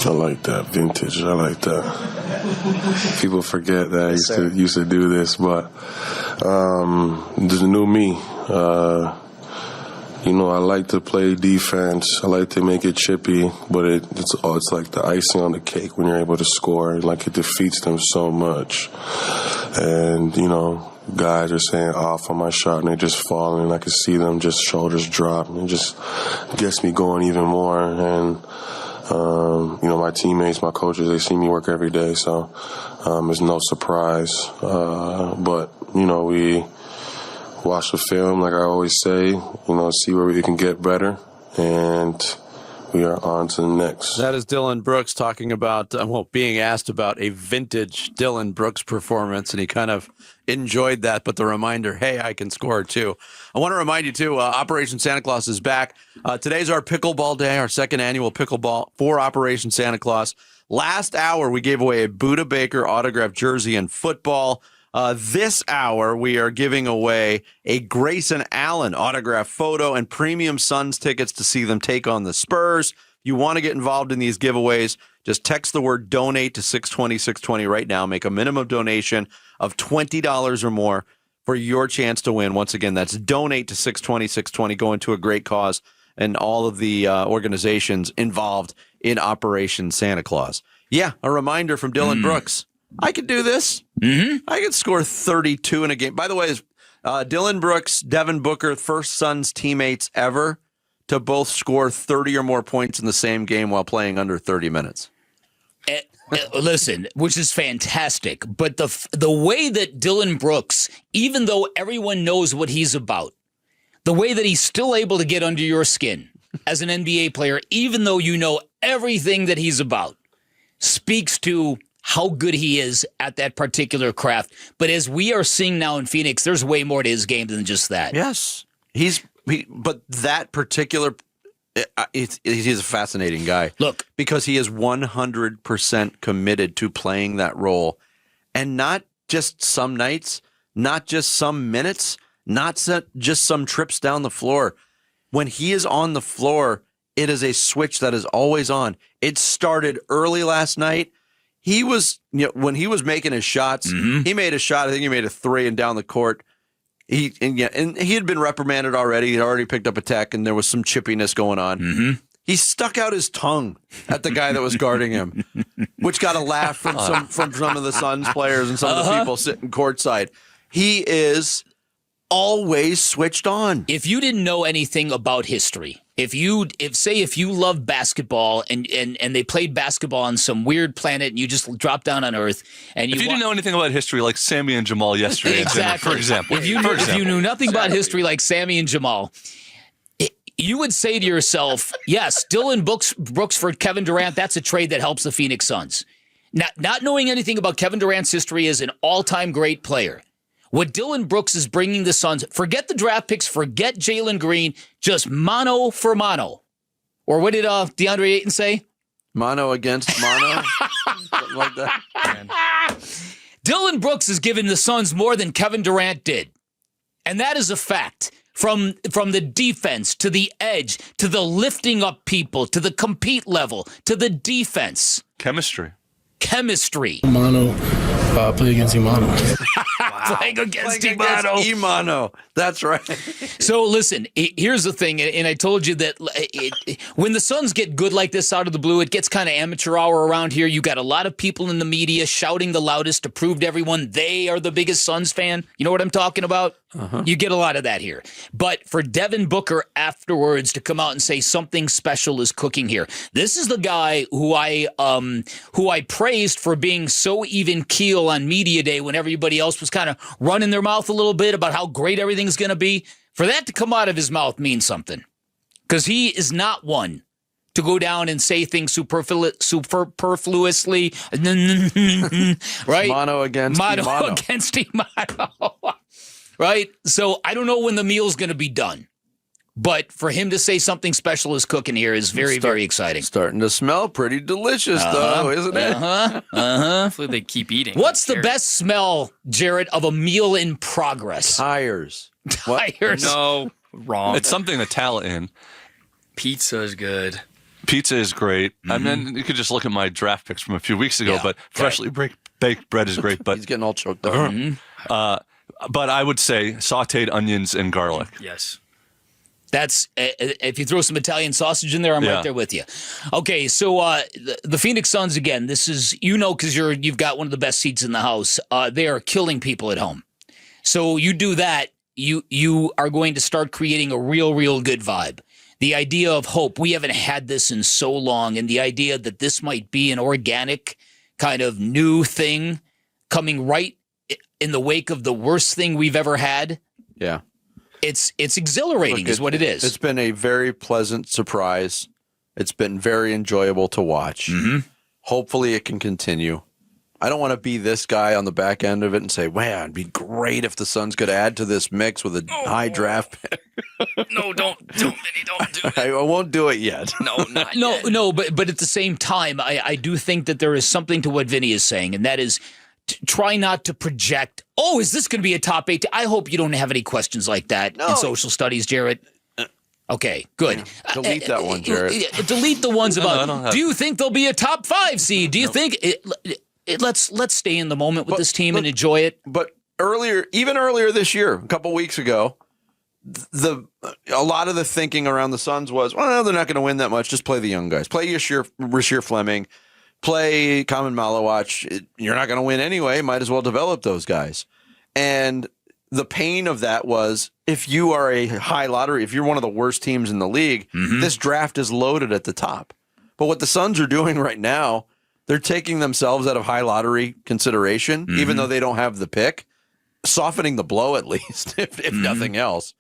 I like that. Vintage. I like that. People forget that I used to do this, but there's a new me. I like to play defense. I like to make it chippy, but it's like the icing on the cake when you're able to score. Like, it defeats them so much. And, guys are saying off on my shot, and they're just falling, and I can see them just shoulders drop, and it just gets me going even more. And my teammates, my coaches, they see me work every day, so it's no surprise. But we watch the film, like I always say, see where we can get better, and we are on to the next. That is Dillon Brooks talking about, being asked about a vintage Dillon Brooks performance, and he kind of enjoyed that, but the reminder, hey, I can score too. I want to remind you too, Operation Santa Claus is back. Today's our pickleball day, our second annual pickleball for Operation Santa Claus. Last hour, we gave away a Buda Baker autographed jersey and football. This hour, we are giving away a Grayson Allen autographed photo and premium Suns tickets to see them take on the Spurs. If you want to get involved in these giveaways, just text the word donate to 620-620 right now. Make a minimum donation of $20 or more for your chance to win. Once again, that's donate to 620-620, going to a great cause and all of the organizations involved in Operation Santa Claus. Yeah, a reminder from Dillon Brooks. I could do this. I could score 32 in a game. By the way, Dillon Brooks, Devin Booker, first Suns teammates ever to both score 30 or more points in the same game while playing under 30 minutes. Listen, which is fantastic. But the way that Dillon Brooks, even though everyone knows what he's about, the way that he's still able to get under your skin as an NBA player, even though you know everything that he's about, speaks to how good he is at that particular craft. But as we are seeing now in Phoenix, there's way more to his game than just that. Yes. But that particular, he's a fascinating guy. Look. Because he is 100% committed to playing that role. And not just some nights, not just some minutes, not just some trips down the floor. When he is on the floor, it is a switch that is always on. It started early last night. He was, when he was making his shots, he made a shot. I think he made a three and down the court. And he had been reprimanded already. He'd already picked up a tech, and there was some chippiness going on. He stuck out his tongue at the guy that was guarding him, which got a laugh from some of the Suns players and some of the people sitting courtside. He is always switched on. If you didn't know anything about history, if you love basketball and they played basketball on some weird planet and you just dropped down on Earth and if you didn't know anything about history like Sammy and Jamal yesterday, exactly. For example, if you knew nothing about history like Sammy and Jamal, you would say to yourself, yes, Dillon Brooks for Kevin Durant, that's a trade that helps the Phoenix Suns. Not knowing anything about Kevin Durant's history as an all-time great player, what Dillon Brooks is bringing the Suns, forget the draft picks, forget Jalen Green, just mano for mano. Or what did DeAndre Ayton say? Mano against mano? Something like that. Dillon Brooks has given the Suns more than Kevin Durant did. And that is a fact. From the defense to the edge to the lifting up people to the compete level to the defense. Chemistry. Mono, play against Imano. Playing against Imano. That's right. So listen, here's the thing, and I told you that when the Suns get good like this out of the blue, it gets kind of amateur hour around here. You got a lot of people in the media shouting the loudest to prove to everyone they are the biggest Suns fan. You know what I'm talking about? You get a lot of that here. But for Devin Booker afterwards to come out and say something special is cooking here. This is the guy who I praised for being so even keel on media day when everybody else was kind of running their mouth a little bit about how great everything's going to be. For that to come out of his mouth means something. Because he is not one to go down and say things superfluously. Right? Mano against Imano. Right? So I don't know when the meal's going to be done. But for him to say something special is cooking here is very, very exciting. Starting to smell pretty delicious, though, isn't it? Hopefully they keep eating. What's the best smell, Jared, of a meal in progress? Tires. Tires. No, wrong. It's something Italian. Pizza is good. Pizza is great. I mean, you could just look at my draft picks from a few weeks ago, but freshly baked bread is great. But He's getting all choked up. but I would say sautéed onions and garlic. Yes. That's if you throw some Italian sausage in there, I'm right there with you. Okay, so the Phoenix Suns again. This is because you've got one of the best seats in the house. They are killing people at home. So you do that, you are going to start creating a real good vibe. The idea of hope. We haven't had this in so long, and the idea that this might be an organic kind of new thing coming right in the wake of the worst thing we've ever had. Yeah. It's exhilarating is what it is. It's been a very pleasant surprise. It's been very enjoyable to watch. Hopefully it can continue. I don't want to be this guy on the back end of it and say, man, it'd be great if the Suns could add to this mix with a high draft pick. No, don't, Vinny, don't do it. I won't do it yet. No, not yet. No, but at the same time, I do think that there is something to what Vinny is saying, and that is try not to project, is this going to be a top 8? I hope you don't have any questions like that in social studies, Jarrett. Okay, good. Delete that one, Jarrett. Delete the ones about, have- do you think they'll be a top 5 seed? Do you think let's stay in the moment with this team and enjoy it. But even earlier this year, a couple weeks ago, a lot of the thinking around the Suns was, well, they're not going to win that much. Just play the young guys. Play Rasheer Fleming. Play Kamen Malawach. You're not going to win anyway. Might as well develop those guys. And the pain of that was, if you are a high lottery, if you're one of the worst teams in the league, this draft is loaded at the top. But what the Suns are doing right now, they're taking themselves out of high lottery consideration, even though they don't have the pick, softening the blow at least, if nothing else.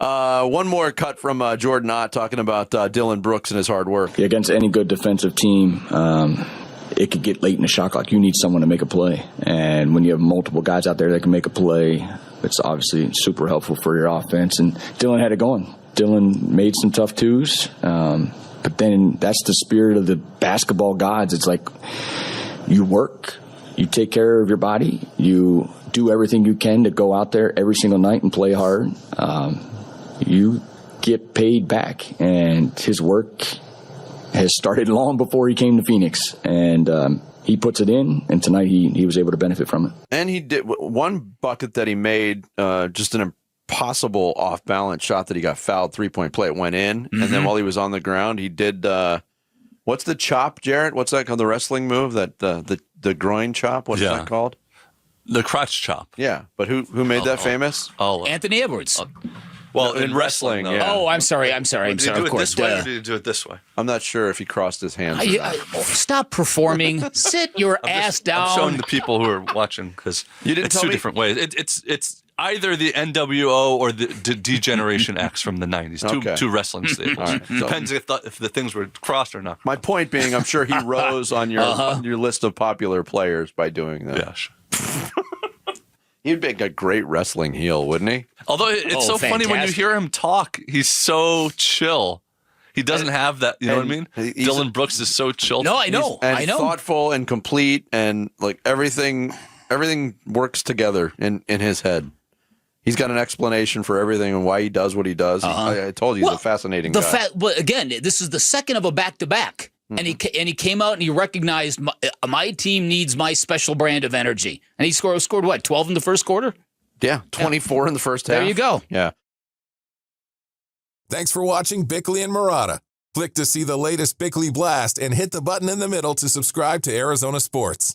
One more cut from Jordan Ott talking about Dillon Brooks and his hard work. Yeah, against any good defensive team, it could get late in the shot clock. You need someone to make a play. And when you have multiple guys out there that can make a play, it's obviously super helpful for your offense. And Dillon had it going. Dillon made some tough twos. But then that's the spirit of the basketball gods. It's like you work, you take care of your body, you do everything you can to go out there every single night and play hard. You get paid back, and his work has started long before he came to Phoenix, and he puts it in, and tonight he was able to benefit from it. And he did one bucket that he made, just an impossible off-balance shot that he got fouled, 3-point play. It went in, and then while he was on the ground, he did what's the chop, Jarrett? What's that called? The wrestling move, that the groin chop? What's that called? The crotch chop. Yeah, but who made that famous? Anthony Edwards. Well, in wrestling, yeah. Oh, I'm sorry. Did you do Of it course. this way, or did you do it this way? I'm not sure if he crossed his hands. Or not. Stop performing. Sit your ass down. I'm showing the people who are watching because it's two different ways. It's either the NWO or the D-Generation X from the 90s. Two wrestling staples. Right. Depends if the things were crossed or not. My point being, I'm sure he rose on your list of popular players by doing that. Yeah. He'd make a great wrestling heel, wouldn't he? Although it's so funny when you hear him talk, he's so chill. He doesn't have that, you know what I mean? Dillon Brooks is so chill. No, I know. And thoughtful and complete, and like everything works together in his head. He's got an explanation for everything and why he does what he does. I told you, he's a fascinating guy. But again, this is the second of a back-to-back. And he came out and he recognized my team needs my special brand of energy. And he scored what, 12 in the first quarter? Yeah, 24 in the first half. There you go. Yeah. Thanks for watching Bickley and Marotta. Click to see the latest Bickley Blast and hit the button in the middle to subscribe to Arizona Sports.